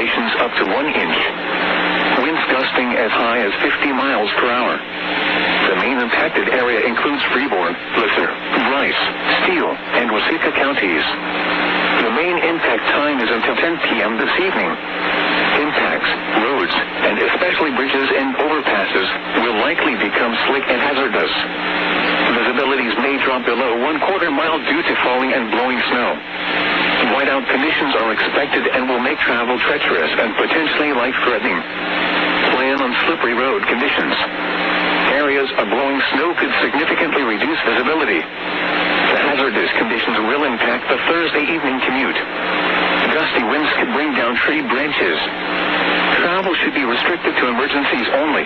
accumulations up to 1 inch. Winds gusting as high as 50 miles per hour. The main impacted area includes Freebron, Blizzad, Rice, Steele, and Waseca counties. The main impact time is until 10 p.m. this evening. Impacts, roads, and especially bridges and overpasses will likely become slick and hazardous. Visibilities may drop below 1/4 mile due to falling and blowing snow. Whiteout conditions are expected and will make travel treacherous and potentially life-threatening. Plan on slippery road conditions. Areas of blowing snow could significantly reduce visibility. The hazardous conditions will impact the Thursday evening commute. Gusty winds could bring down tree branches. Travel should be restricted to emergencies only.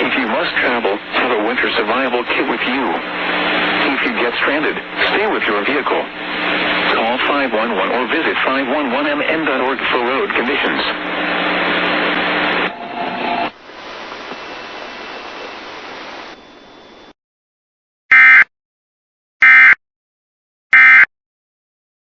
If you must travel, have a winter survival kit with you. If you get stranded, stay with your vehicle. Call 511 or visit 511mn.org for road conditions.